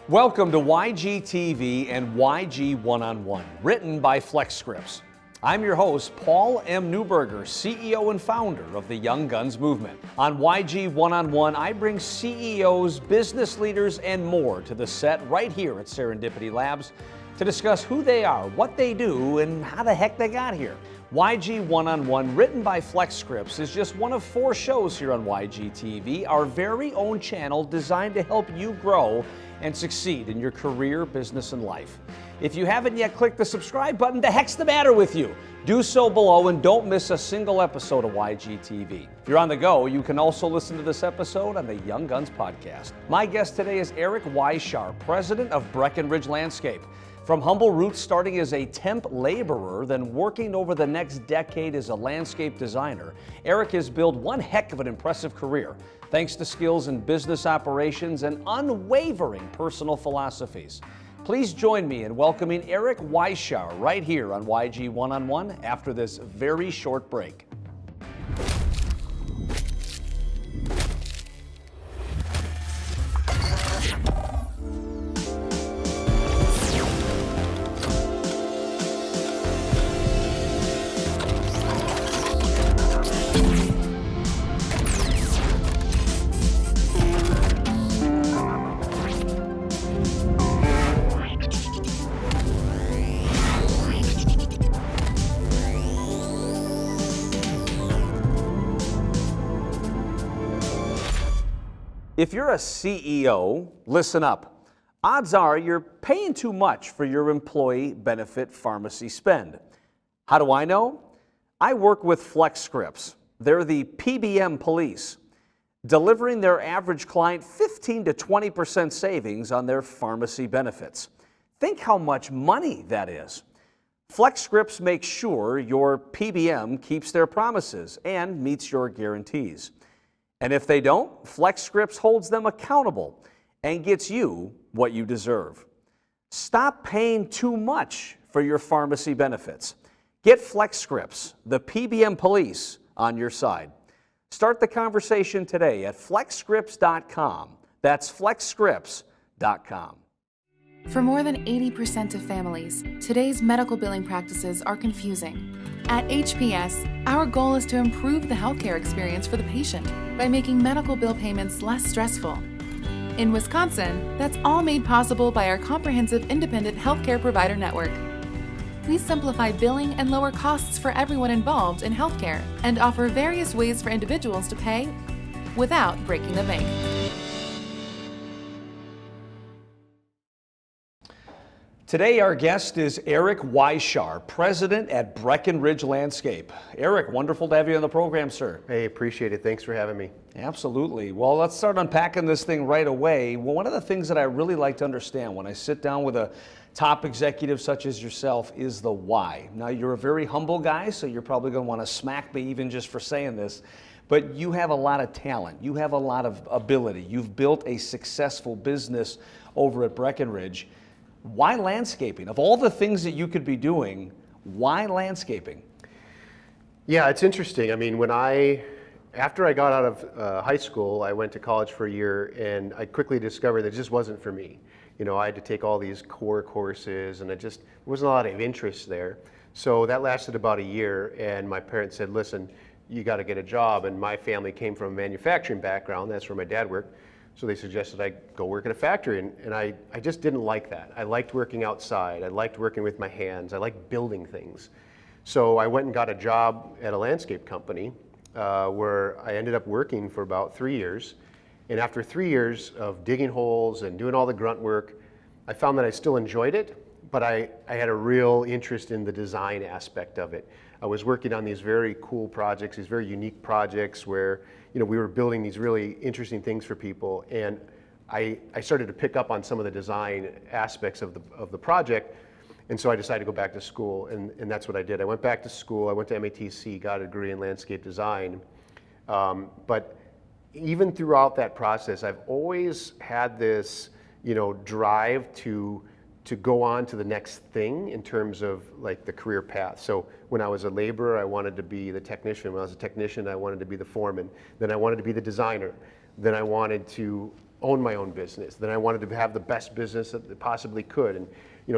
Welcome to YGTV and YG One-on-One, written by FlexScripts. I'm your host, Paul M. Neuberger, CEO and founder of the Young Guns Movement. On YG One-on-One, I bring CEOs, business leaders, and more to the set right here at Serendipity Labs to discuss who they are, what they do, and how the heck they got here. YG One-on-One, written by FlexScripts, is just one of 4 shows here on YGTV, our very own channel designed to help you grow and succeed in your career, business, and life. If you haven't yet clicked the subscribe button, the heck's the matter with you? Do so below and don't miss a single episode of YGTV. If you're on the go, you can also listen to this episode on the Young Guns podcast. My guest today is Eric Weishar, president of Breckenridge Landscape. From humble roots starting as a temp laborer, then working over the next decade as a landscape designer, Eric has built one heck of an impressive career, thanks to skills in business operations and unwavering personal philosophies. Please join me in welcoming Eric Weishar right here on YG One-on-One after this very short break. If you're a CEO, listen up. Odds are you're paying too much for your employee benefit pharmacy spend. How do I know? I work with FlexScripts. They're the PBM police, delivering their average client 15 to 20% savings on their pharmacy benefits. Think how much money that is. FlexScripts makes sure your PBM keeps their promises and meets your guarantees. And if they don't, FlexScripts holds them accountable and gets you what you deserve. Stop paying too much for your pharmacy benefits. Get FlexScripts, the PBM police, on your side. Start the conversation today at flexscripts.com. That's flexscripts.com. For more than 80% of families, today's medical billing practices are confusing. At HPS, our goal is to improve the healthcare experience for the patient by making medical bill payments less stressful. In Wisconsin, that's all made possible by our comprehensive independent healthcare provider network. We simplify billing and lower costs for everyone involved in healthcare and offer various ways for individuals to pay without breaking the bank. Today, our guest is Eric Weishar, president at Breckenridge Landscape. Eric, wonderful to have you on the program, sir. Hey, appreciate it. Thanks for having me. Absolutely. Well, let's start unpacking this thing right away. Well, one of the things that I really like to understand when I sit down with a top executive such as yourself is the why. Now, you're a very humble guy, so you're probably going to want to smack me even just for saying this, but you have a lot of talent. You have a lot of ability. You've built a successful business over at Breckenridge. Why landscaping? Of all the things that you could be doing, why landscaping? Yeah, it's interesting. I mean, after I got out of high school, I went to college for a year, and I quickly discovered that it just wasn't for me. You know, I had to take all these core courses, and there wasn't a lot of interest there. So that lasted about a year, and my parents said, listen, you got to get a job. And my family came from a manufacturing background. That's where my dad worked. So they suggested I go work at a factory, and I just didn't like that. I liked working outside. I liked working with my hands. I liked building things. So I went and got a job at a landscape company where I ended up working for about 3 years. And after 3 years of digging holes and doing all the grunt work, I found that I still enjoyed it, but I had a real interest in the design aspect of it. I was working on these very cool projects, these very unique projects where, you know, we were building these really interesting things for people, and I started to pick up on some of the design aspects of the project, and so I decided to go back to school, and that's what I did. I went back to school. I went to MATC, got a degree in landscape design, but even throughout that process, I've always had this, you know, drive to go on to the next thing in terms of like the career path. So when I was a laborer, I wanted to be the technician. When I was a technician, I wanted to be the foreman. Then I wanted to be the designer. Then I wanted to own my own business. Then I wanted to have the best business that it possibly could. And,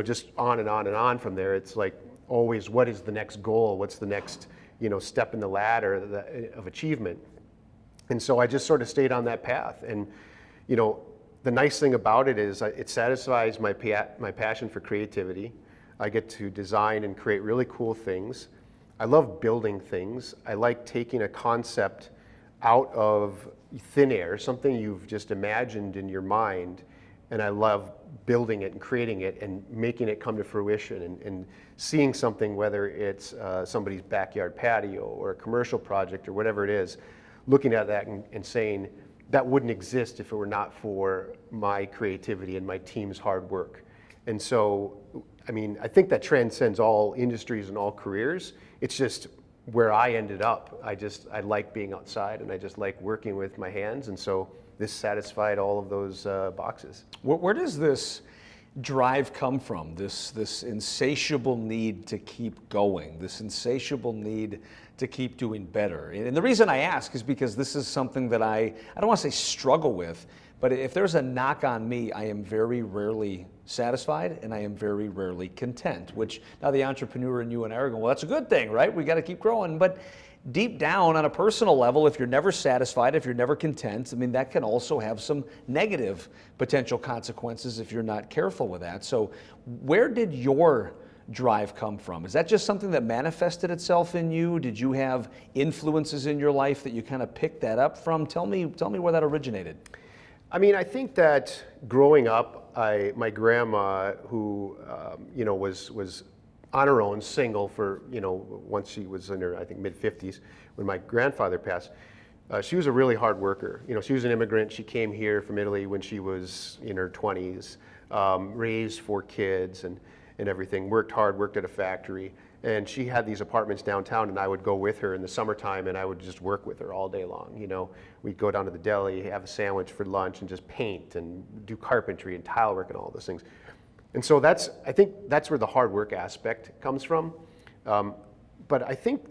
just on and on and on from there. It's like always, what is the next goal? What's the next, step in the ladder of achievement? And so I just sort of stayed on that path. And, the nice thing about it is it satisfies my passion for creativity. I get to design and create really cool things. I love building things. I like taking a concept out of thin air, something you've just imagined in your mind, and I love building it and creating it and making it come to fruition and seeing something, whether it's somebody's backyard patio or a commercial project or whatever it is, looking at that and saying, that wouldn't exist if it were not for my creativity and my team's hard work. And so, I think that transcends all industries and all careers. It's just where I ended up. I like being outside, and I just like working with my hands, and so this satisfied all of those boxes. Where does this drive come from? This insatiable need to keep going, this insatiable need to keep doing better. And the reason I ask is because this is something that I don't want to say struggle with, but if there's a knock on me, I am very rarely satisfied and I am very rarely content, which now the entrepreneur in you and I are going, well, that's a good thing, right? We got to keep growing. But deep down on a personal level, if you're never satisfied, if you're never content, that can also have some negative potential consequences if you're not careful with that. So where did your drive come from? Is that just something that manifested itself in you? Did you have influences in your life that you kind of picked that up from? Tell me where that originated. I think that growing up, my grandma, who was on her own, single for once she was in her mid-50s when my grandfather passed. She was a really hard worker. She was an immigrant. She came here from Italy when she was in her 20s, raised 4 kids and everything. Worked hard, worked at a factory. And she had these apartments downtown, and I would go with her in the summertime, and I would just work with her all day long. We'd go down to the deli, have a sandwich for lunch, and just paint and do carpentry and tile work and all those things. And so I think that's where the hard work aspect comes from. But I think,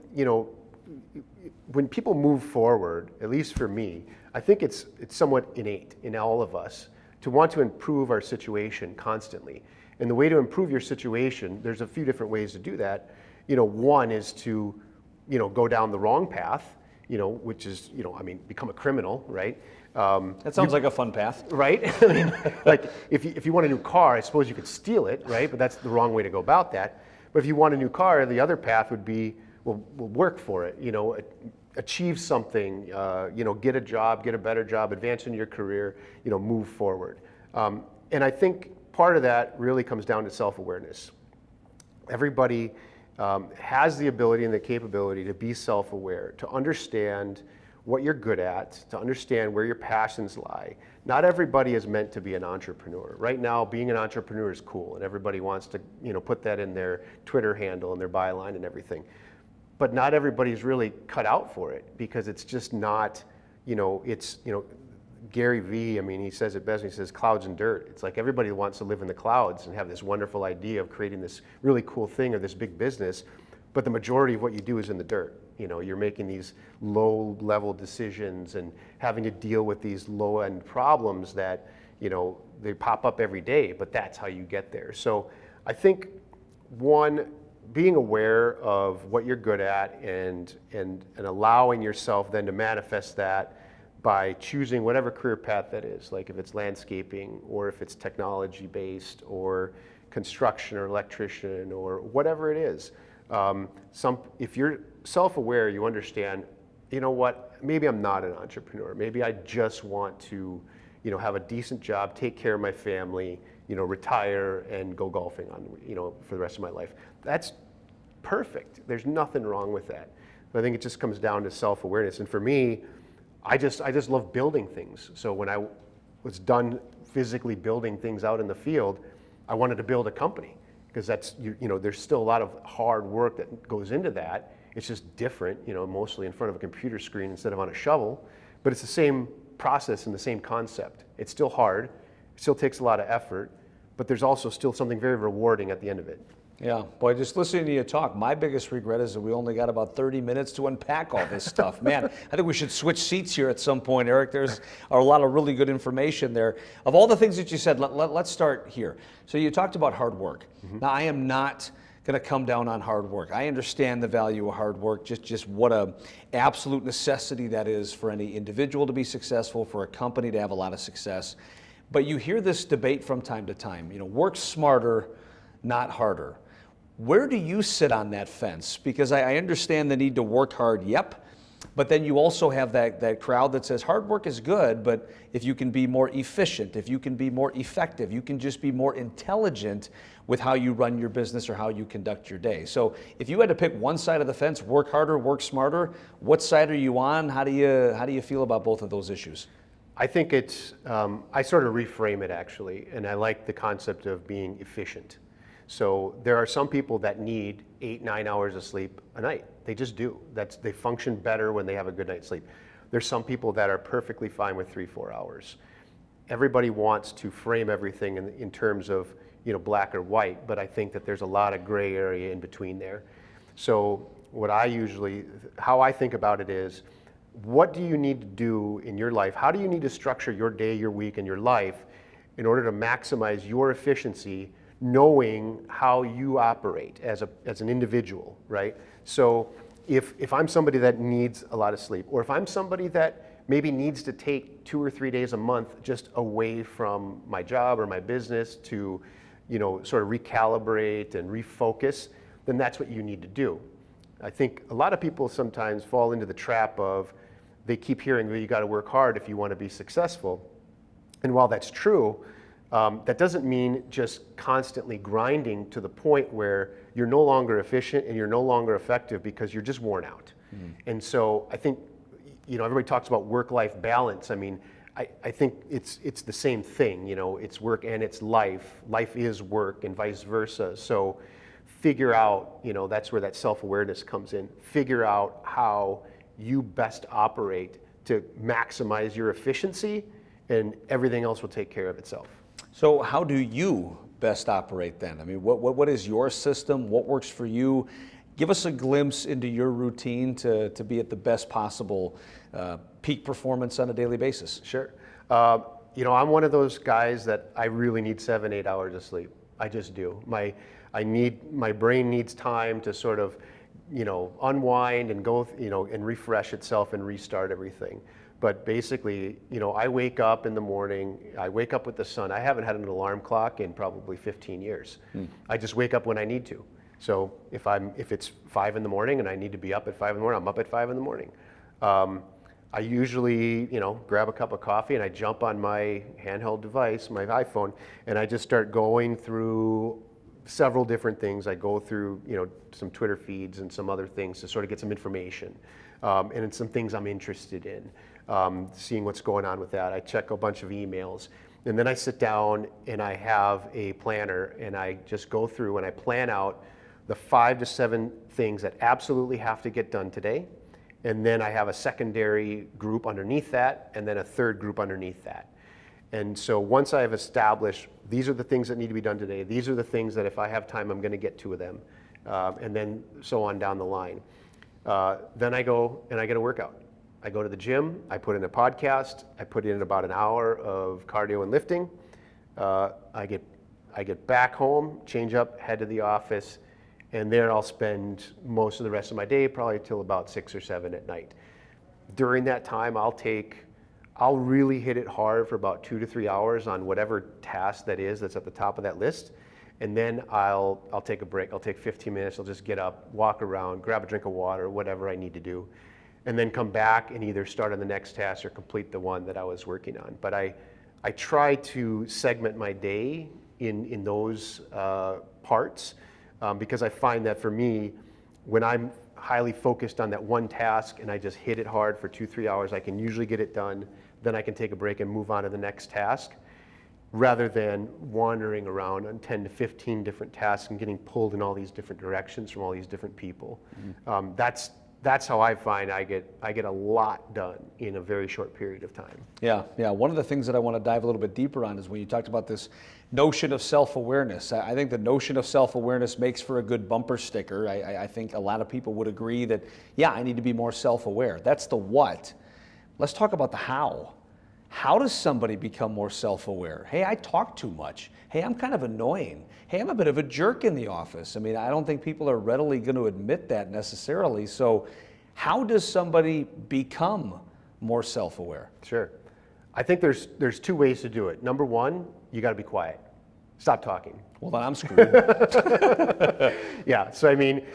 when people move forward, at least for me, I think it's somewhat innate in all of us to want to improve our situation constantly. And the way to improve your situation, there's a few different ways to do that. One is to, go down the wrong path, which is, become a criminal, right? That sounds like a fun path. Right? Like if you want a new car, I suppose you could steal it, right? But that's the wrong way to go about that. But if you want a new car, the other path would be, we'll work for it, achieve something, get a job, get a better job, advance in your career, move forward. And I think part of that really comes down to self-awareness. Everybody has the ability and the capability to be self-aware, to understand what you're good at, to understand where your passions lie. Not everybody is meant to be an entrepreneur. Right now, being an entrepreneur is cool, and everybody wants to, put that in their Twitter handle and their byline and everything. But not everybody's really cut out for it, because it's just not, Gary Vee, he says it best. He says clouds and dirt. It's like everybody wants to live in the clouds and have this wonderful idea of creating this really cool thing or this big business, but the majority of what you do is in the dirt. You're making these low-level decisions and having to deal with these low-end problems that, they pop up every day, but that's how you get there. So I think, one, being aware of what you're good at and allowing yourself then to manifest that by choosing whatever career path that is, like if it's landscaping or if it's technology-based or construction or electrician or whatever it is. If you're self-aware, you understand, maybe I'm not an entrepreneur. Maybe I just want to, have a decent job, take care of my family, retire and go golfing for the rest of my life. That's perfect. There's nothing wrong with that. But I think it just comes down to self-awareness. And for me, I just love building things. So when I was done physically building things out in the field, I wanted to build a company, because that's, there's still a lot of hard work that goes into that. It's just different, mostly in front of a computer screen instead of on a shovel, but it's the same process and the same concept. It's still hard, it still takes a lot of effort, but there's also still something very rewarding at the end of it. Yeah, boy, just listening to you talk, my biggest regret is that we only got about 30 minutes to unpack all this stuff. Man, I think we should switch seats here at some point, Eric. There's a lot of really good information there. Of all the things that you said, let's start here. So you talked about hard work. Now, I am not going to come down on hard work. I understand the value of hard work, just what a absolute necessity that is for any individual to be successful, for a company to have a lot of success. But you hear this debate from time to time, work smarter, not harder. Where do you sit on that fence? Because I understand the need to work hard, yep, but then you also have that crowd that says hard work is good, but if you can be more efficient, if you can be more effective, you can just be more intelligent with how you run your business or how you conduct your day. So if you had to pick one side of the fence, work harder, work smarter, what side are you on? How do you feel about both of those issues? I think it's, I sort of reframe it actually, and I like the concept of being efficient. So there are some people that need 8-9 hours of sleep a night. They just do. They function better when they have a good night's sleep. There's some people that are perfectly fine with 3-4 hours. Everybody wants to frame everything in terms of black or white, but I think that there's a lot of gray area in between there. So how I think about it is, what do you need to do in your life? How do you need to structure your day, your week, and your life in order to maximize your efficiency, knowing how you operate as an individual, right? So if I'm somebody that needs a lot of sleep, or if I'm somebody that maybe needs to take 2 or 3 days a month just away from my job or my business to, sort of recalibrate and refocus, then that's what you need to do. I think a lot of people sometimes fall into the trap of, they keep hearing, well, you got to work hard if you want to be successful. And while that's true, that doesn't mean just constantly grinding to the point where you're no longer efficient and you're no longer effective because you're just worn out. And so I think, everybody talks about work-life balance. I mean, I think it's the same thing. It's work and it's life. Life is work and vice versa. So figure out, that's where that self-awareness comes in. Figure out how you best operate to maximize your efficiency, and everything else will take care of itself. So how do you best operate then? I mean, what is your system? What works for you? Give us a glimpse into your routine to be at the best possible peak performance on a daily basis. Sure. I'm one of those guys that I really need 7-8 hours of sleep. I just do. My brain needs time to sort of, unwind and go, and refresh itself and restart everything. But basically, I wake up in the morning, I wake up with the sun. I haven't had an alarm clock in probably 15 years. I just wake up when I need to. So if it's 5 in the morning and I need to be up at 5 in the morning, I'm up at 5 in the morning. I usually, grab a cup of coffee and I jump on my handheld device, my iPhone, and I just start going through several different things. I go through, some Twitter feeds and some other things to sort of get some information, and it's some things I'm interested in. Seeing what's going on with that. I check a bunch of emails, and then I sit down and I have a planner, and I just go through and I plan out the 5 to 7 things that absolutely have to get done today. And then I have a secondary group underneath that, and then a third group underneath that. And so once I have established, these are the things that need to be done today, these are the things that if I have time, I'm going to get to them, and then so on down the line. Then I go and I get a workout. I go to the gym, I put in a podcast, I put in about an hour of cardio and lifting. I get back home, change up, head to the office, and there I'll spend most of the rest of my day, probably till about 6 or 7 at night. During that time, I'll really hit it hard for about 2 to 3 hours on whatever task that's at the top of that list. And then I'll take a break. I'll take 15 minutes. I'll just get up, walk around, grab a drink of water, whatever I need to do, and then come back and either start on the next task or complete the one that I was working on. But I try to segment my day in those parts, because I find that for me, when I'm highly focused on that one task and I just hit it hard for 2-3 hours, I can usually get it done. Then I can take a break and move on to the next task, rather than wandering around on 10 to 15 different tasks and getting pulled in all these different directions from all these different people. That's that's how I find I get a lot done in a very short period of time. Yeah. One of the things that I want to dive a little bit deeper on is when you talked about this notion of self-awareness. I think the notion of self-awareness makes for a good bumper sticker. I think a lot of people would agree that, yeah, I need to be more self-aware. That's the what. Let's talk about the how. How does somebody become more self-aware? Hey, I talk too much. Hey, I'm kind of annoying. Hey, I'm a bit of a jerk in the office. I mean, I don't think people are readily going to admit that necessarily. So how does somebody become more self-aware? Sure. I think there's two ways to do it. Number one, you got to be quiet. Stop talking. Well, then I'm screwed. Yeah, so I mean,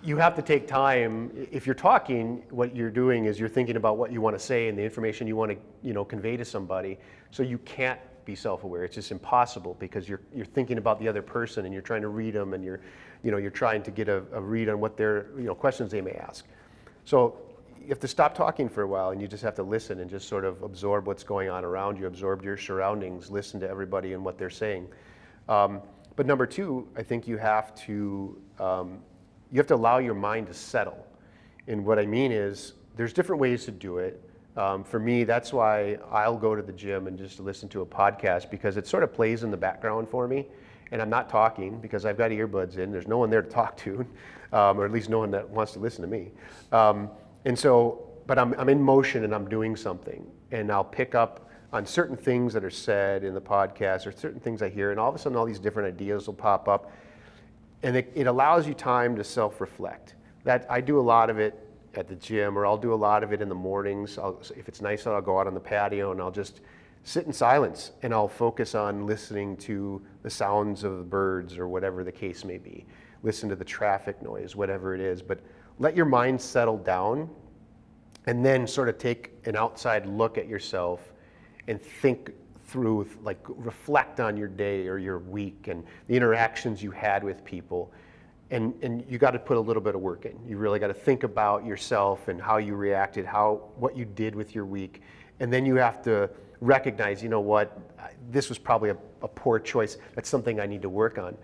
you have to take time. If you're talking, what you're doing is you're thinking about what you want to say and the information you want to, convey to somebody. So you can't be self-aware. It's just impossible because you're thinking about the other person and you're trying to read them and you're trying to get a read on what their questions they may ask. So you have to stop talking for a while and you just have to listen and just sort of absorb what's going on around you, absorb your surroundings, listen to everybody and what they're saying. But number two, I think you have to allow your mind to settle. And what I mean is there's different ways to do it. For me, that's why I'll go to the gym and just listen to a podcast because it sort of plays in the background for me. And I'm not talking because I've got earbuds in. There's no one there to talk to, or at least no one that wants to listen to me. But I'm in motion and I'm doing something. And I'll pick up on certain things that are said in the podcast or certain things I hear, and all of a sudden all these different ideas will pop up. And it allows you time to self-reflect. That I do a lot of it at the gym, or I'll do a lot of it in the mornings. If it's nice out, I'll go out on the patio and I'll just sit in silence and I'll focus on listening to the sounds of the birds or whatever the case may be. Listen to the traffic noise, whatever it is, but let your mind settle down and then sort of take an outside look at yourself and think through, like reflect on your day or your week and the interactions you had with people. And you got to put a little bit of work in. You really got to think about yourself and how you reacted, what you did with your week. And then you have to recognize, this was probably a poor choice. That's something I need to work on.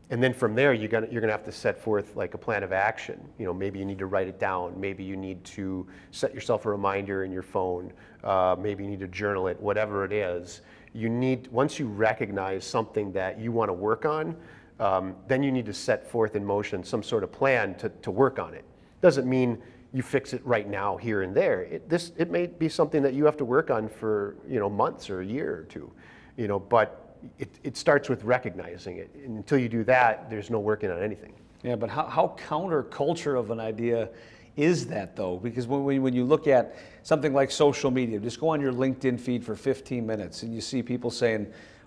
And then from there, you're gonna have to set forth like a plan of action. Maybe you need to write it down. Maybe you need to set yourself a reminder in your phone. Maybe you need to journal it, whatever it is. Once you recognize something that you want to work on, then you need to set forth in motion some sort of plan to work on it. Doesn't mean you fix it right now, here and there. It may be something that you have to work on for months or a year or two, but it starts with recognizing it. And until you do that, there's no working on anything. Yeah, but how counterculture of an idea is that though? Because when you look at something like social media, just go on your LinkedIn feed for 15 minutes and you see people saying,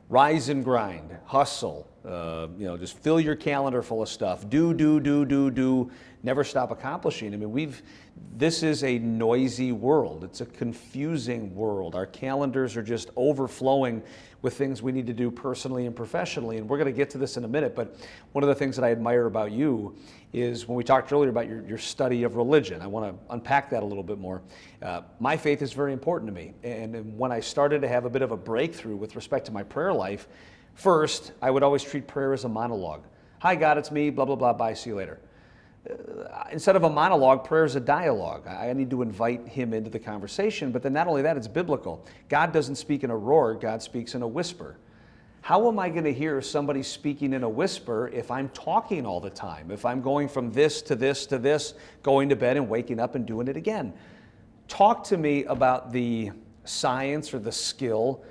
rise and grind, hustle, just fill your calendar full of stuff, do, never stop accomplishing. I mean, this is a noisy world. It's a confusing world. Our calendars are just overflowing with things we need to do personally and professionally, and we're going to get to this in a minute, but one of the things that I admire about you is when we talked earlier about your study of religion. I want to unpack that a little bit more. My faith is very important to me, and when I started to have a bit of a breakthrough with respect to my prayer life, first, I would always treat prayer as a monologue. Hi God, it's me, blah, blah, blah, bye, see you later. Instead of a monologue, prayer is a dialogue. I need to invite him into the conversation, but then not only that, it's biblical. God doesn't speak in a roar, God speaks in a whisper. How am I going to hear somebody speaking in a whisper if I'm talking all the time? If I'm going from this to this to this, going to bed and waking up and doing it again? Talk to me about the science or the skill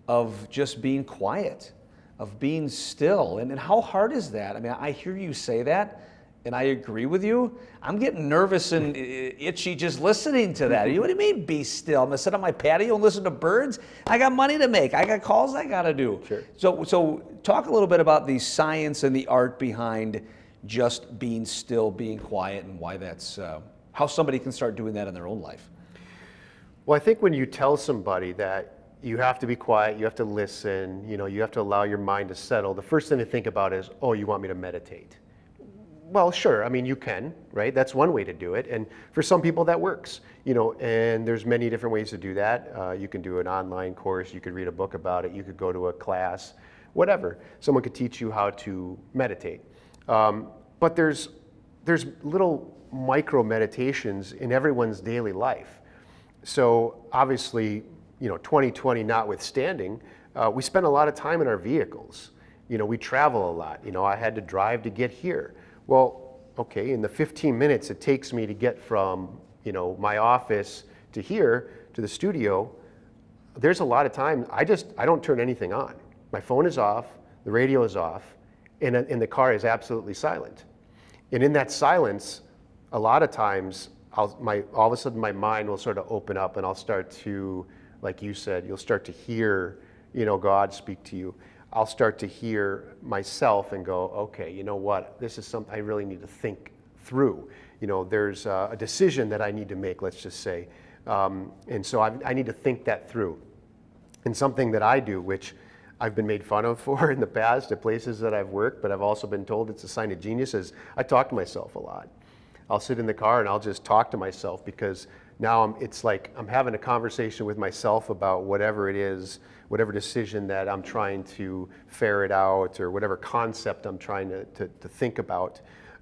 of just being quiet, of being still. And how hard is that? I mean, I hear you say that, and I agree with you. I'm getting nervous and itchy just listening to that. What do you mean, be still? I'm going to sit on my patio and listen to birds? I got money to make. I got calls I got to do. Sure. So talk a little bit about the science and the art behind just being still, being quiet, and why that's, how somebody can start doing that in their own life. Well, I think when you tell somebody that you have to be quiet, you have to listen, you have to allow your mind to settle, the first thing to think about is, oh, you want me to meditate? Well, sure. I mean, you can, right? That's one way to do it. And for some people that works, and there's many different ways to do that. You can do an online course. You could read a book about it. You could go to a class, whatever. Someone could teach you how to meditate. But there's little micro meditations in everyone's daily life. So obviously, 2020 notwithstanding, we spend a lot of time in our vehicles. We travel a lot. I had to drive to get here. Well, okay, in the 15 minutes it takes me to get from, my office to here, to the studio, there's a lot of time, I don't turn anything on. My phone is off, the radio is off, and the car is absolutely silent. And in that silence, a lot of times, all of a sudden my mind will sort of open up and I'll start to, like you said, you'll start to hear, God speak to you. I'll start to hear myself and go, okay, you know what, this is something I really need to think through. There's a decision that I need to make, let's just say. And so I need to think that through. And something that I do, which I've been made fun of for in the past at places that I've worked, but I've also been told it's a sign of genius, is I talk to myself a lot. I'll sit in the car and I'll just talk to myself, because now it's like I'm having a conversation with myself about whatever it is, whatever decision that I'm trying to ferret out, or whatever concept I'm trying to think about.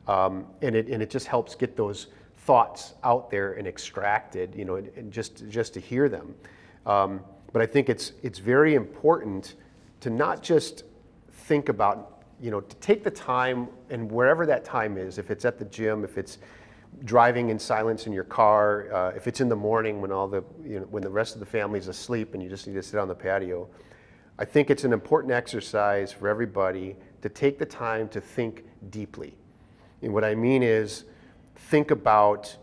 And it just helps get those thoughts out there and extracted, and just to hear them. But I think it's very important to not just think about, to take the time, and wherever that time is, if it's at the gym, if it's driving in silence in your car, if it's in the morning when when the rest of the family's asleep and you just need to sit on the patio. I think it's an important exercise for everybody to take the time to think deeply. And what I mean is, think about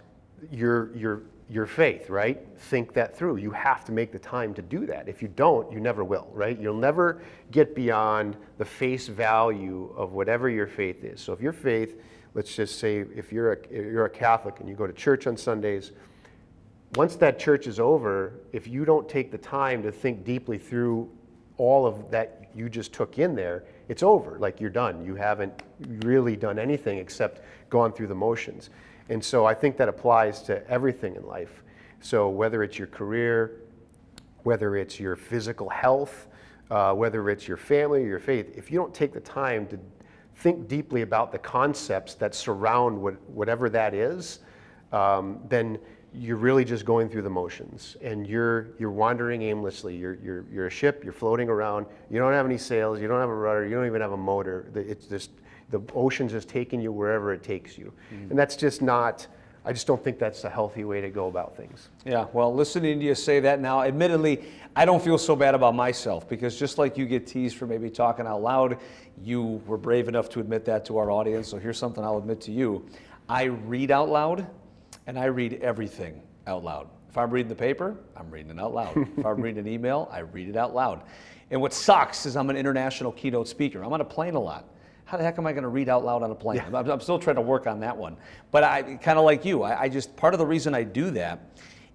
your faith, right? Think that through. You have to make the time to do that. If you don't, you never will, right? You'll never get beyond the face value of whatever your faith is. So if your faith, let's just say if you're a Catholic and you go to church on Sundays, once that church is over, if you don't take the time to think deeply through all of that you just took in there, it's over. Like, you're done. You haven't really done anything except gone through the motions. And so I think that applies to everything in life. So whether it's your career, whether it's your physical health, whether it's your family or your faith, if you don't take the time to think deeply about the concepts that surround whatever that is, then you're really just going through the motions, and you're wandering aimlessly. You're a ship. You're floating around. You don't have any sails. You don't have a rudder. You don't even have a motor. It's just the ocean's just taking you wherever it takes you, and that's just not. I just don't think that's a healthy way to go about things. Yeah, well, listening to you say that now, admittedly, I don't feel so bad about myself, because just like you get teased for maybe talking out loud, you were brave enough to admit that to our audience. So here's something I'll admit to you. I read out loud, and I read everything out loud. If I'm reading the paper, I'm reading it out loud. If I'm reading an email, I read it out loud. And what sucks is I'm an international keynote speaker. I'm on a plane a lot. How the heck am I going to read out loud on a plane? Yeah. I'm still trying to work on that one. But I kind of like you. I just, part of the reason I do that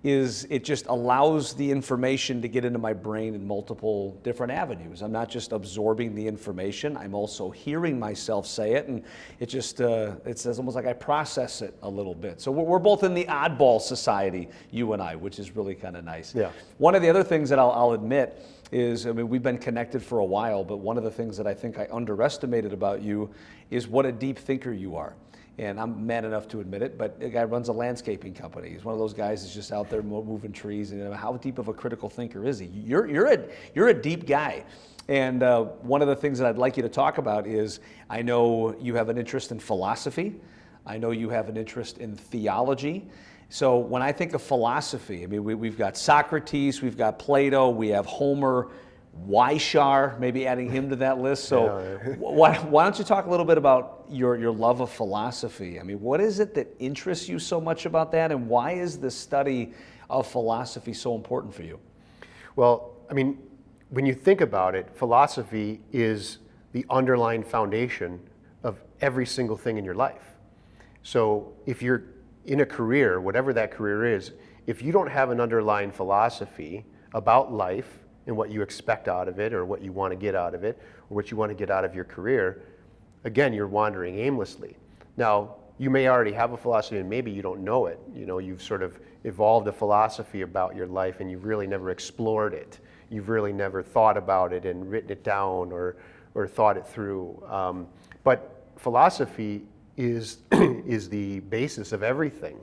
is it just allows the information to get into my brain in multiple different avenues. I'm not just absorbing the information, I'm also hearing myself say it, and it just, it's almost like I process it a little bit. So we're both in the oddball society, you and I, which is really kind of nice. Yeah. One of the other things that I'll admit is, I mean, we've been connected for a while, but one of the things that I think I underestimated about you is what a deep thinker you are. And I'm man enough to admit it, but the guy runs a landscaping company. He's one of those guys that's just out there moving trees. And how deep of a critical thinker is he? You're a deep guy. And one of the things that I'd like you to talk about is, I know you have an interest in philosophy. I know you have an interest in theology. So when I think of philosophy, I mean, we've got Socrates, we've got Plato, we have Homer, Weishar, maybe adding him to that list. So yeah. Why don't you talk a little bit about your love of philosophy? I mean, what is it that interests you so much about that, and why is the study of philosophy so important for you? Well, I mean, when you think about it, philosophy is the underlying foundation of every single thing in your life. So if you're in a career, whatever that career is, if you don't have an underlying philosophy about life and what you expect out of it, or what you want to get out of it, or what you want to get out of your career, again, you're wandering aimlessly. Now, you may already have a philosophy and maybe you don't know it. You know, you've sort of evolved a philosophy about your life and you've really never explored it. You've really never thought about it and written it down or thought it through. But philosophy is is the basis of everything.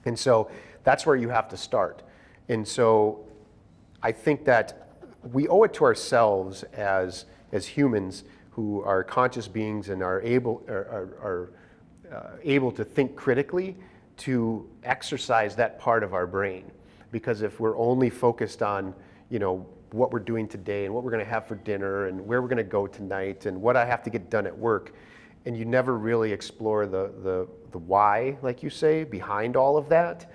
And so that's where you have to start. And so I think that we owe it to ourselves as humans who are conscious beings and are able to think critically, to exercise that part of our brain. Because if we're only focused on, what we're doing today and what we're going to have for dinner and where we're going to go tonight and what I have to get done at work, and you never really explore the why, like you say, behind all of that,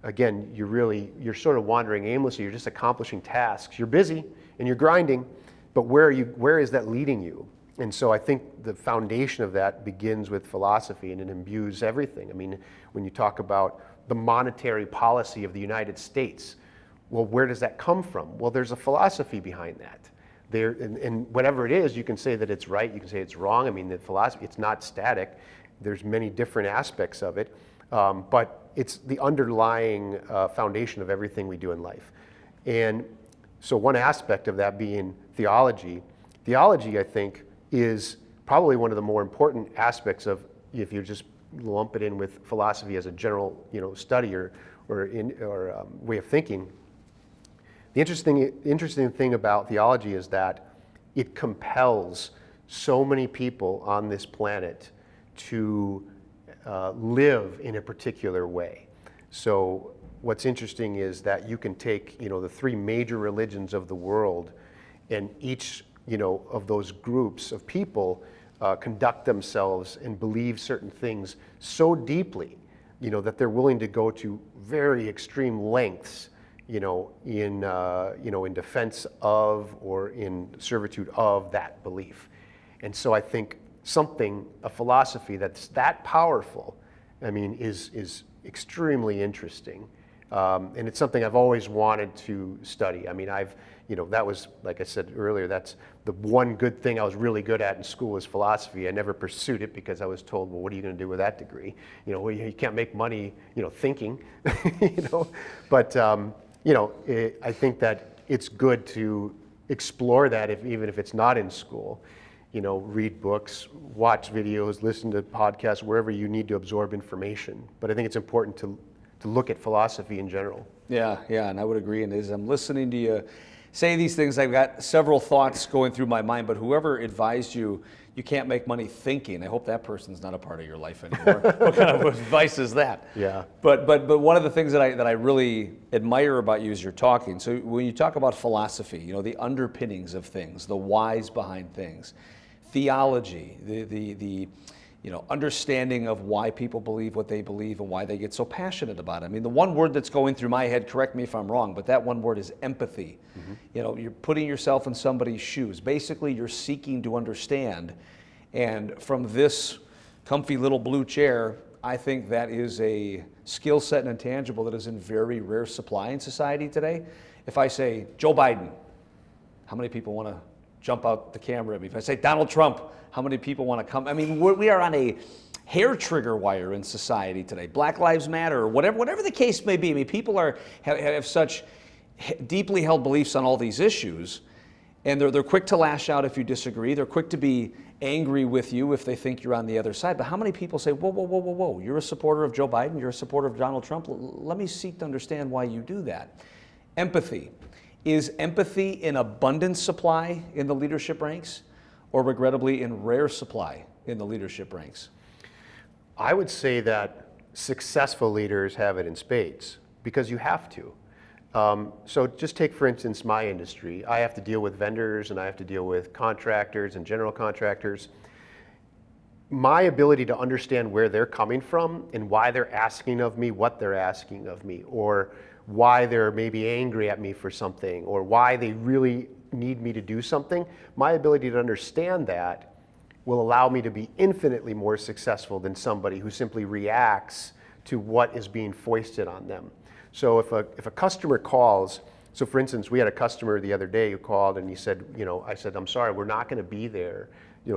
again, you're sort of wandering aimlessly. You're just accomplishing tasks. You're busy and you're grinding, but where is that leading you? And so I think the foundation of that begins with philosophy, and it imbues everything. I mean, when you talk about the monetary policy of the United States, well, where does that come from? Well, there's a philosophy behind that. And whatever it is, you can say that it's right, you can say it's wrong. I mean, the philosophy, it's not static. There's many different aspects of it, but it's the underlying foundation of everything we do in life. And so one aspect of that being theology. Theology, I think, is probably one of the more important aspects of, if you just lump it in with philosophy as a general, study or way of thinking. The interesting thing about theology is that it compels so many people on this planet to live in a particular way. So what's interesting is that you can take, the three major religions of the world, and each, of those groups of people conduct themselves and believe certain things so deeply, that they're willing to go to very extreme lengths, in defense of or in servitude of that belief. And so I think a philosophy that's that powerful, is extremely interesting. And it's something I've always wanted to study. I mean, that was, like I said earlier, that's the one good thing I was really good at in school was philosophy. I never pursued it because I was told, well, what are you going to do with that degree? Well, you can't make money, thinking, But, I think that it's good to explore that even if it's not in school. Read books, watch videos, listen to podcasts, wherever you need to absorb information. But I think it's important to look at philosophy in general. Yeah, and I would agree. And as I'm listening to you say these things, I've got several thoughts going through my mind, but whoever advised you can't make money thinking, I hope that person's not a part of your life anymore. What kind of advice is that? Yeah. But one of the things that I really admire about you is you're talking. So when you talk about philosophy, the underpinnings of things, the whys behind things, theology, the understanding of why people believe what they believe and why they get so passionate about it. I mean, the one word that's going through my head, correct me if I'm wrong, but that one word is empathy. Mm-hmm. You're putting yourself in somebody's shoes. Basically, you're seeking to understand. And from this comfy little blue chair, I think that is a skill set and intangible that is in very rare supply in society today. If I say Joe Biden, how many people want to jump out the camera at me? If I say Donald Trump, how many people want to come? I mean, we are on a hair trigger wire in society today. Black Lives Matter, or whatever the case may be. I mean, people have such deeply held beliefs on all these issues, and they're quick to lash out if you disagree. They're quick to be angry with you if they think you're on the other side. But how many people say, whoa, you're a supporter of Joe Biden, you're a supporter of Donald Trump? Let me seek to understand why you do that. Empathy. Is empathy in abundant supply in the leadership ranks, or regrettably in rare supply in the leadership ranks? I would say that successful leaders have it in spades, because you have to. So just take, for instance, my industry. I have to deal with vendors, and I have to deal with contractors and general contractors. My ability to understand where they're coming from and why they're asking of me what they're asking of me, or why they're maybe angry at me for something, or why they really need me to do something, my ability to understand that will allow me to be infinitely more successful than somebody who simply reacts to what is being foisted on them. So if a customer calls, so for instance, we had a customer the other day who called and he said, I said, I'm sorry, we're not going to be there,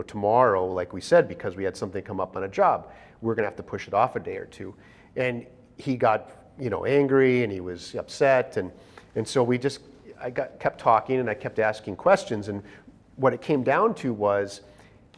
tomorrow, like we said, because we had something come up on a job. We're going to have to push it off a day or two. And he got angry and he was upset, and so I kept talking and I kept asking questions, and what it came down to was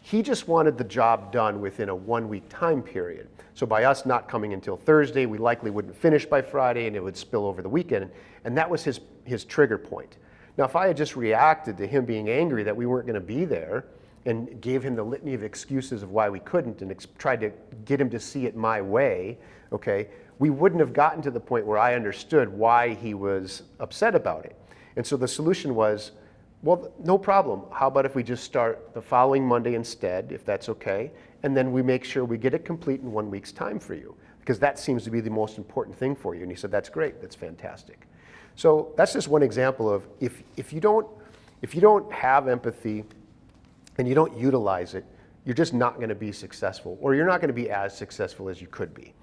He just wanted the job done within a 1-week time period. So by us not coming until Thursday, we likely wouldn't finish by Friday and it would spill over the weekend. And that was his trigger point. Now, if I had just reacted to him being angry that we weren't going to be there and gave him the litany of excuses of why we couldn't and tried to get him to see it my way, okay, we wouldn't have gotten to the point where I understood why he was upset about it. And so the solution was, well, no problem. How about if we just start the following Monday instead, if that's okay, and then we make sure we get it complete in 1 week's time for you, because that seems to be the most important thing for you. And he said, that's great, that's fantastic. So that's just one example of if you don't have empathy and you don't utilize it, you're just not going to be successful, or you're not going to be as successful as you could be.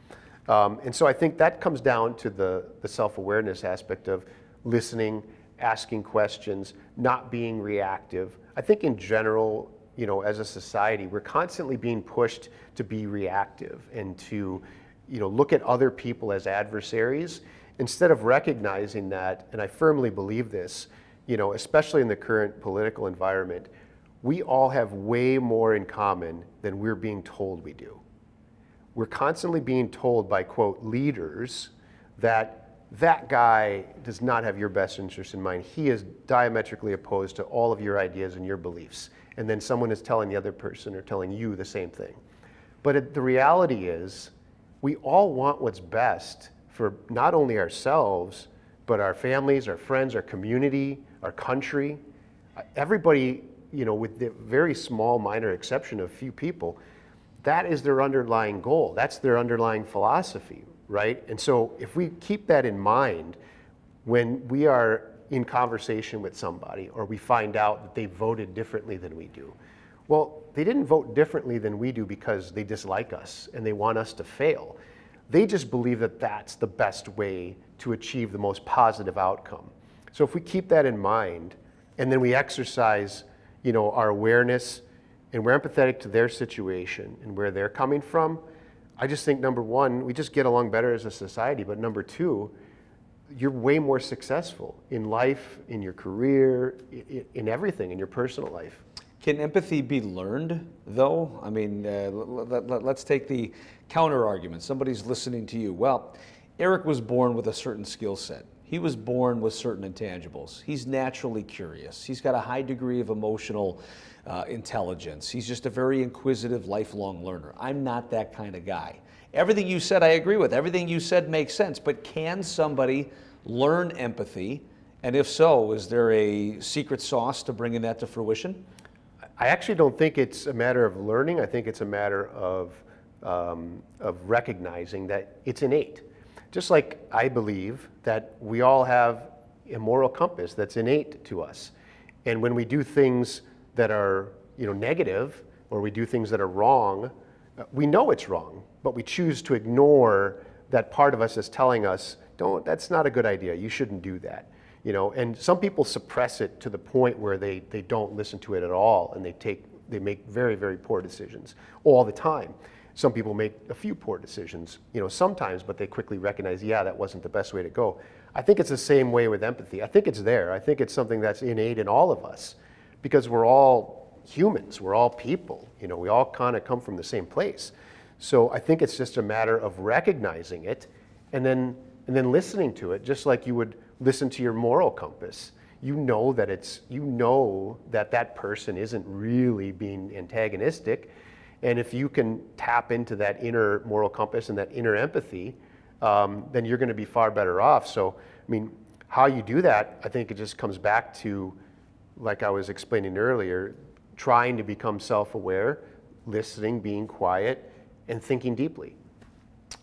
And so I think that comes down to the self-awareness aspect of listening, asking questions, not being reactive. I think in general, as a society, we're constantly being pushed to be reactive and to, look at other people as adversaries instead of recognizing that, and I firmly believe this, especially in the current political environment, we all have way more in common than we're being told we do. We're constantly being told by, quote, leaders that guy does not have your best interest in mind. He is diametrically opposed to all of your ideas and your beliefs. And then someone is telling the other person or telling you the same thing. But the reality is, we all want what's best for not only ourselves, but our families, our friends, our community, our country. Everybody, with the very small, minor exception of few people, that is their underlying goal. That's their underlying philosophy, right? And so if we keep that in mind when we are in conversation with somebody or we find out that they voted differently than we do, well, they didn't vote differently than we do because they dislike us and they want us to fail. They just believe that that's the best way to achieve the most positive outcome. So if we keep that in mind and then we exercise, our awareness and we're empathetic to their situation and where they're coming from, I just think, number one, we just get along better as a society. But number two, you're way more successful in life, in your career, in everything, in your personal life. Can empathy be learned, though? I mean, let's take the counter argument. Somebody's listening to you. Well, Eric was born with a certain skill set. He was born with certain intangibles. He's naturally curious. He's got a high degree of emotional intelligence. He's just a very inquisitive, lifelong learner. I'm not that kind of guy. Everything you said I agree with. Everything you said makes sense. But can somebody learn empathy? And if so, is there a secret sauce to bringing that to fruition? I actually don't think it's a matter of learning. I think it's a matter of recognizing that it's innate. Just like I believe that we all have a moral compass that's innate to us. And when we do things that are negative, or we do things that are wrong, we know it's wrong, but we choose to ignore that part of us that's telling us, that's not a good idea, you shouldn't do that. And some people suppress it to the point where they don't listen to it at all, and they make very, very poor decisions all the time. Some people make a few poor decisions, sometimes, but they quickly recognize, that wasn't the best way to go. I think it's the same way with empathy. I think it's there. I think it's something that's innate in all of us, because we're all humans, we're all people. We all kind of come from the same place. So I think it's just a matter of recognizing it and then listening to it, just like you would listen to your moral compass. You know that person isn't really being antagonistic. And if you can tap into that inner moral compass and that inner empathy, then you're going to be far better off. So, how you do that, I think it just comes back to, like I was explaining earlier, trying to become self-aware, listening, being quiet, and thinking deeply.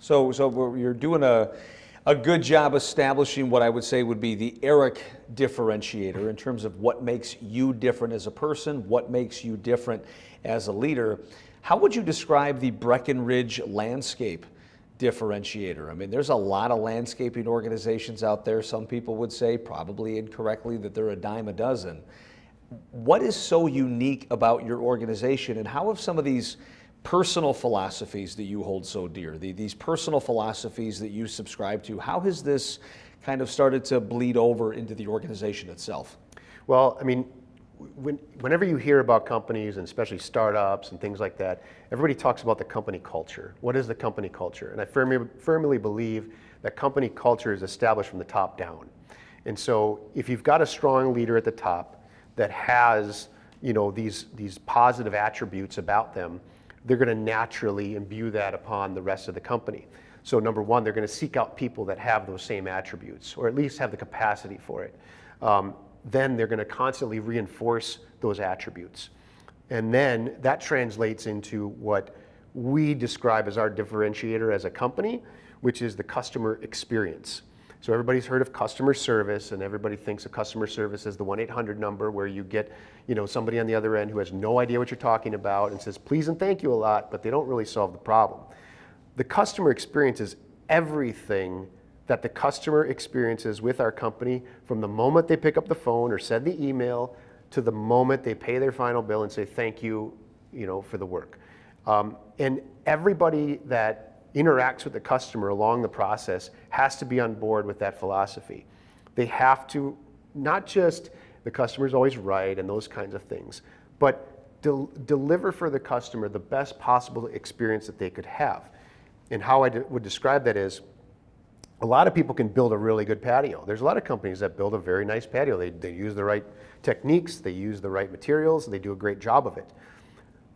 So you're doing a good job establishing what I would say would be the Eric differentiator in terms of what makes you different as a person, what makes you different as a leader. How would you describe the Breckenridge Landscape differentiator? There's a lot of landscaping organizations out there. Some people would say, probably incorrectly, that they're a dime a dozen. What is so unique about your organization, and how have some of these personal philosophies that you hold so dear, these personal philosophies that you subscribe to, how has this kind of started to bleed over into the organization itself? Well, whenever you hear about companies, and especially startups and things like that, everybody talks about the company culture. What is the company culture? And I firmly believe that company culture is established from the top down. And so if you've got a strong leader at the top that has, these positive attributes about them, they're going to naturally imbue that upon the rest of the company. So number one, they're going to seek out people that have those same attributes, or at least have the capacity for it. Then they're going to constantly reinforce those attributes. And then that translates into what we describe as our differentiator as a company, which is the customer experience. So everybody's heard of customer service, and everybody thinks of customer service as the 1-800 number where you get, somebody on the other end who has no idea what you're talking about and says please and thank you a lot, but they don't really solve the problem. The customer experience is everything that the customer experiences with our company from the moment they pick up the phone or send the email to the moment they pay their final bill and say thank you, for the work. And everybody that interacts with the customer along the process has to be on board with that philosophy. They have to, not just the customer's always right and those kinds of things, but deliver for the customer the best possible experience that they could have. And how I would describe that is, a lot of people can build a really good patio. There's a lot of companies that build a very nice patio. They use the right techniques, they use the right materials, they do a great job of it.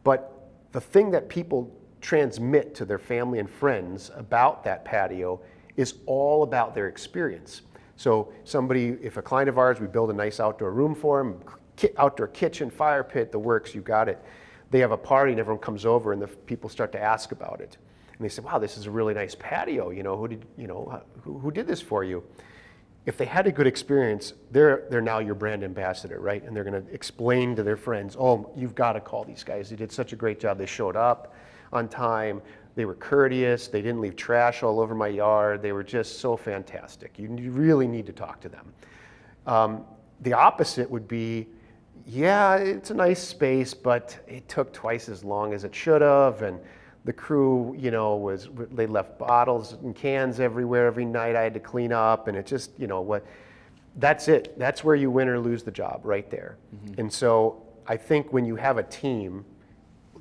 But the thing that people transmit to their family and friends about that patio is all about their experience. So if a client of ours, we build a nice outdoor room for them, outdoor kitchen, fire pit, the works, you got it. They have a party and everyone comes over and the people start to ask about it. And they say, wow, this is a really nice patio. Who did this for you? If they had a good experience, they're now your brand ambassador, right? And they're going to explain to their friends, oh, you've got to call these guys. They did such a great job. They showed up on time. They were courteous. They didn't leave trash all over my yard. They were just so fantastic. You really need to talk to them. The opposite would be, yeah, it's a nice space, but it took twice as long as it should have. And the crew, they left bottles and cans everywhere every night I had to clean up, and it just, that's it. That's where you win or lose the job, right there. Mm-hmm. And so I think when you have a team,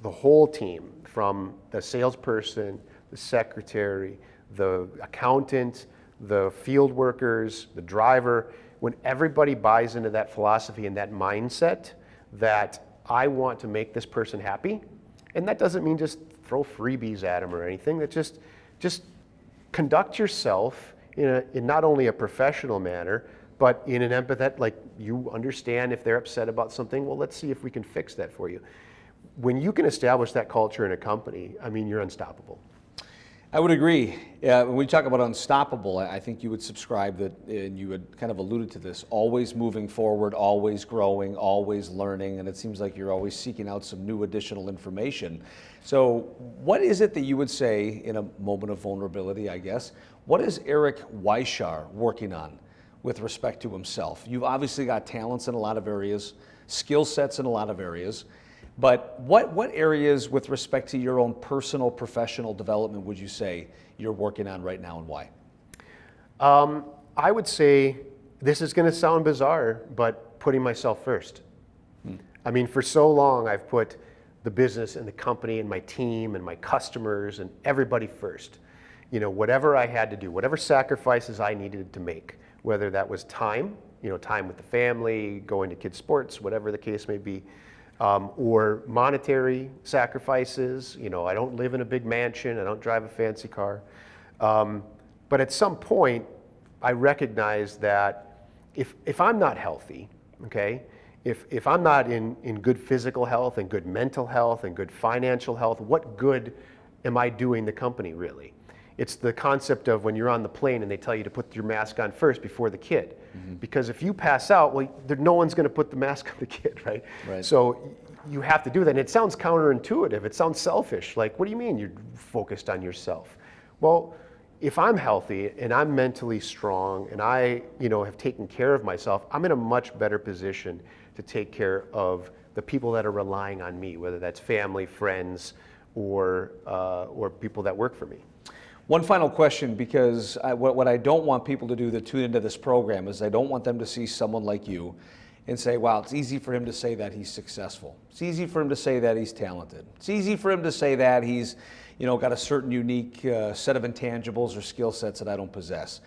the whole team, from the salesperson, the secretary, the accountant, the field workers, the driver, when everybody buys into that philosophy and that mindset that I want to make this person happy, and that doesn't mean just throw freebies at them or anything. That just conduct yourself in not only a professional manner, but in an empathetic, like you understand if they're upset about something, well, let's see if we can fix that for you. When you can establish that culture in a company, you're unstoppable. I would agree. When we talk about unstoppable, I think you would subscribe that, and you had kind of alluded to this, always moving forward, always growing, always learning, and it seems like you're always seeking out some new additional information. So what is it that you would say in a moment of vulnerability, I guess, what is Eric Weishar working on with respect to himself? You've obviously got talents in a lot of areas, skill sets in a lot of areas, but what areas with respect to your own personal, professional development would you say you're working on right now, and why? I would say, this is going to sound bizarre, but putting myself first. For so long I've put the business and the company and my team and my customers and everybody first. Whatever I had to do, whatever sacrifices I needed to make, whether that was time, time with the family, going to kids' sports, whatever the case may be, or monetary sacrifices. I don't live in a big mansion, I don't drive a fancy car. But at some point, I recognize that if I'm not healthy, okay, if I'm not in good physical health and good mental health and good financial health, what good am I doing the company really? It's the concept of when you're on the plane and they tell you to put your mask on first before the kid. Mm-hmm. Because if you pass out, well, no one's going to put the mask on the kid, right? So you have to do that. And it sounds counterintuitive. It sounds selfish. Like, what do you mean you're focused on yourself? Well, if I'm healthy and I'm mentally strong and I, have taken care of myself, I'm in a much better position to take care of the people that are relying on me, whether that's family, friends, or people that work for me. One final question, because what I don't want people to do that tune into this program is I don't want them to see someone like you and say, wow, it's easy for him to say that he's successful. It's easy for him to say that he's talented. It's easy for him to say that he's, got a certain unique set of intangibles or skill sets that I don't possess.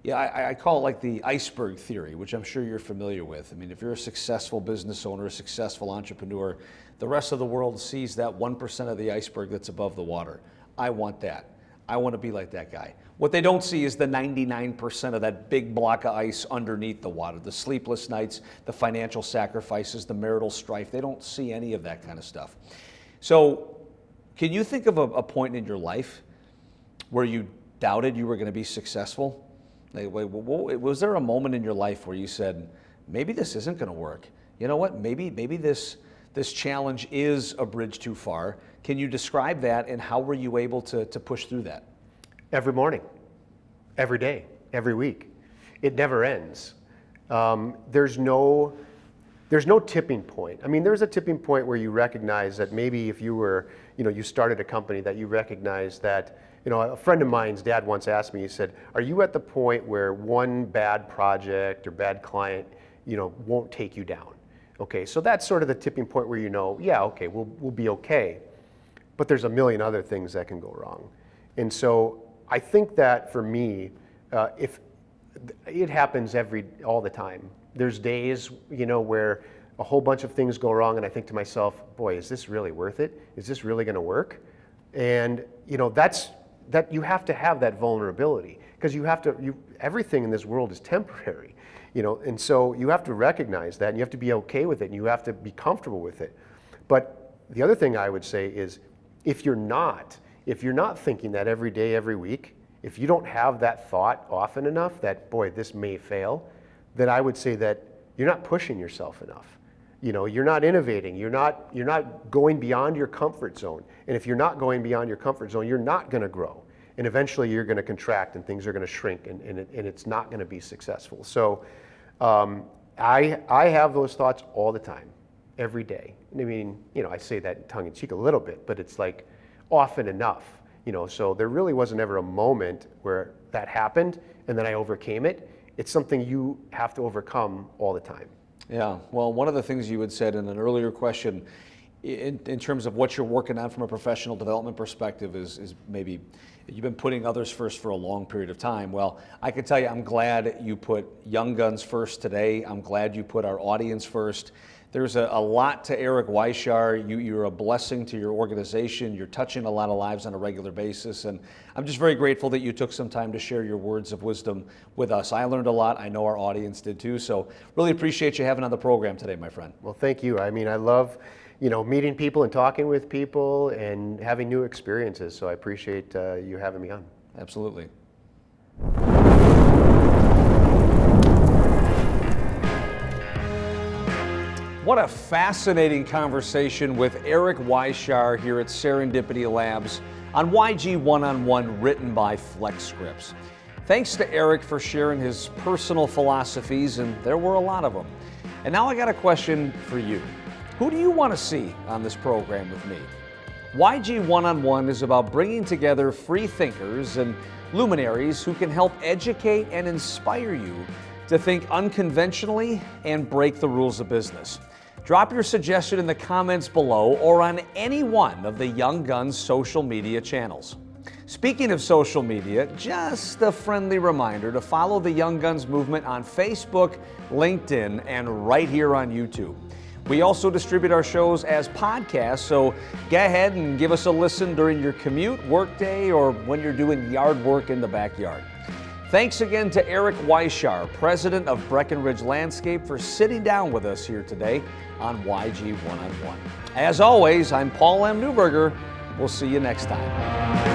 Yeah, I call it like the Iceberg Theory, which I'm sure you're familiar with. I mean, if you're a successful business owner, a successful entrepreneur, the rest of the world sees that 1% of the iceberg that's above the water. I want that. I want to be like that guy. What they don't see is the 99% of that big block of ice underneath the water, the sleepless nights, the financial sacrifices, the marital strife. They don't see any of that kind of stuff. So can you think of a point in your life where you doubted you were going to be successful? Like, was there a moment in your life where you said, maybe this isn't going to work? You know what? Maybe this challenge is a bridge too far. Can you describe that, and how were you able to push through that? Every morning, every day, every week. It never ends. There's no tipping point. I mean, there's a tipping point where you recognize that maybe if you were, you started a company, that you recognize that, a friend of mine's dad once asked me, he said, are you at the point where one bad project or bad client, won't take you down? Okay, so that's sort of the tipping point where yeah, okay, we'll be okay. But there's a million other things that can go wrong. And so I think that for me, if it happens all the time. There's days, where a whole bunch of things go wrong, and I think to myself, boy, is this really worth it? Is this really going to work? And that you have to have that vulnerability, because everything in this world is temporary, and so you have to recognize that, and you have to be okay with it, and you have to be comfortable with it. But the other thing I would say is, if you're not thinking that every day, every week, if you don't have that thought often enough that, boy, this may fail, then I would say that you're not pushing yourself enough. You're not innovating. You're not going beyond your comfort zone. And if you're not going beyond your comfort zone, you're not going to grow. And eventually you're going to contract, and things are going to shrink, and it's not going to be successful. So I have those thoughts all the time, every day. I mean, I say that tongue in cheek a little bit, but it's like often enough. So there really wasn't ever a moment where that happened and then I overcame it. It's something you have to overcome all the time. Yeah, well, one of the things you had said in an earlier question, in terms of what you're working on from a professional development perspective, is maybe you've been putting others first for a long period of time. Well, I can tell you, I'm glad you put Young Guns first today. I'm glad you put our audience first. There's a lot to Eric Weishar. You're a blessing to your organization. You're touching a lot of lives on a regular basis. And I'm just very grateful that you took some time to share your words of wisdom with us. I learned a lot. I know our audience did too. So really appreciate you having on the program today, my friend. Well, thank you. I mean, I love, meeting people and talking with people and having new experiences. So I appreciate you having me on. Absolutely. What a fascinating conversation with Eric Weishar here at Serendipity Labs on YG One-on-One, written by FlexScripts. Thanks to Eric for sharing his personal philosophies, and there were a lot of them. And now I got a question for you. Who do you want to see on this program with me? YG One-on-One is about bringing together free thinkers and luminaries who can help educate and inspire you to think unconventionally and break the rules of business. Drop your suggestion in the comments below or on any one of the Young Guns social media channels. Speaking of social media, just a friendly reminder to follow the Young Guns movement on Facebook, LinkedIn, and right here on YouTube. We also distribute our shows as podcasts, so go ahead and give us a listen during your commute, workday, or when you're doing yard work in the backyard. Thanks again to Eric Weishar, president of Breckenridge Landscape, for sitting down with us here today on YG One-on-One. As always, I'm Paul M. Neuberger. We'll see you next time.